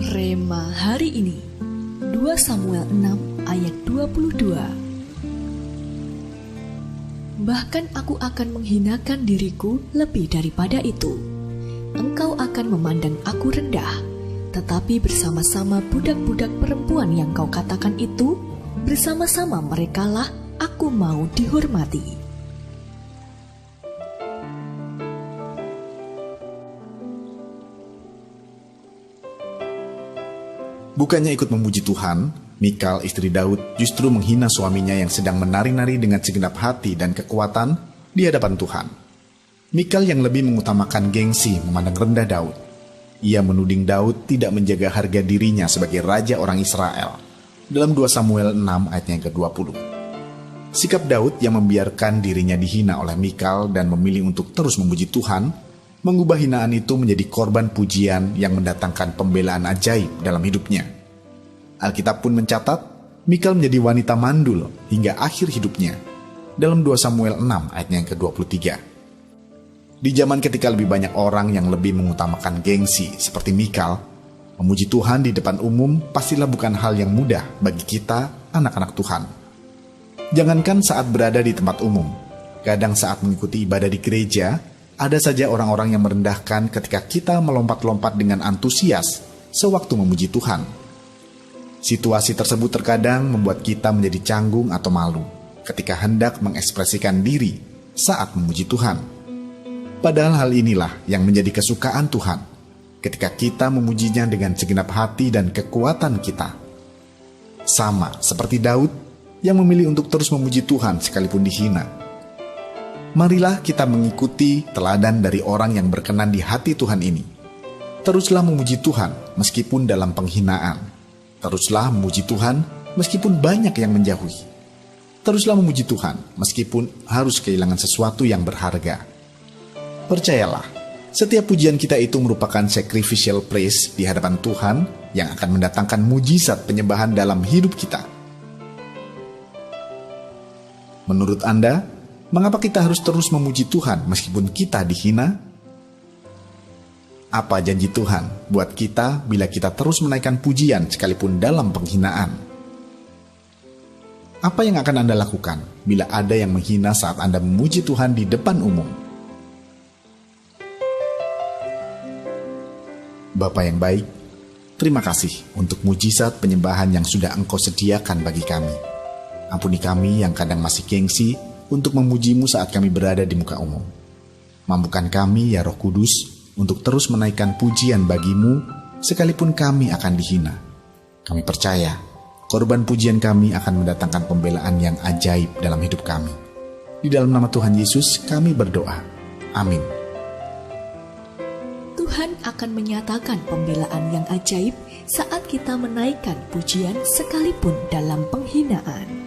Rema hari ini 2 Samuel 6 ayat 22. Bahkan aku akan menghinakan diriku lebih daripada itu. Engkau akan memandang aku rendah, tetapi bersama-sama budak-budak perempuan yang kau katakan itu, bersama-sama merekalah aku mau dihormati. Bukannya ikut memuji Tuhan, Mikal istri Daud justru menghina suaminya yang sedang menari-nari dengan segenap hati dan kekuatan di hadapan Tuhan. Mikal yang lebih mengutamakan gengsi memandang rendah Daud. Ia menuding Daud tidak menjaga harga dirinya sebagai raja orang Israel. Dalam 2 Samuel 6 ayat yang ke-20. Sikap Daud yang membiarkan dirinya dihina oleh Mikal dan memilih untuk terus memuji Tuhan, mengubah hinaan itu menjadi korban pujian yang mendatangkan pembelaan ajaib dalam hidupnya. Alkitab pun mencatat, Mikal menjadi wanita mandul hingga akhir hidupnya. Dalam 2 Samuel 6 ayatnya yang ke-23. Di zaman ketika lebih banyak orang yang lebih mengutamakan gengsi seperti Mikal, memuji Tuhan di depan umum pastilah bukan hal yang mudah bagi kita, anak-anak Tuhan. Jangankan saat berada di tempat umum, kadang saat mengikuti ibadah di gereja, ada saja orang-orang yang merendahkan ketika kita melompat-lompat dengan antusias sewaktu memuji Tuhan. Situasi tersebut terkadang membuat kita menjadi canggung atau malu ketika hendak mengekspresikan diri saat memuji Tuhan. Padahal hal inilah yang menjadi kesukaan Tuhan ketika kita memujinya dengan segenap hati dan kekuatan kita. Sama seperti Daud yang memilih untuk terus memuji Tuhan sekalipun dihina. Marilah kita mengikuti teladan dari orang yang berkenan di hati Tuhan ini. Teruslah memuji Tuhan meskipun dalam penghinaan. Teruslah memuji Tuhan meskipun banyak yang menjauhi. Teruslah memuji Tuhan meskipun harus kehilangan sesuatu yang berharga. Percayalah, setiap pujian kita itu merupakan sacrificial praise di hadapan Tuhan yang akan mendatangkan mujizat penyembahan dalam hidup kita. Menurut Anda, mengapa kita harus terus memuji Tuhan meskipun kita dihina? Apa janji Tuhan buat kita bila kita terus menaikkan pujian sekalipun dalam penghinaan? Apa yang akan Anda lakukan bila ada yang menghina saat Anda memuji Tuhan di depan umum? Bapa yang baik, terima kasih untuk mujizat penyembahan yang sudah Engkau sediakan bagi kami. Ampuni kami yang kadang masih gengsi untuk memujimu saat kami berada di muka umum. Mampukan kami, ya Roh Kudus, untuk terus menaikkan pujian bagimu, sekalipun kami akan dihina. Kami percaya, korban pujian kami akan mendatangkan pembelaan yang ajaib dalam hidup kami. Di dalam nama Tuhan Yesus, kami berdoa. Amin. Tuhan akan menyatakan pembelaan yang ajaib saat kita menaikkan pujian sekalipun dalam penghinaan.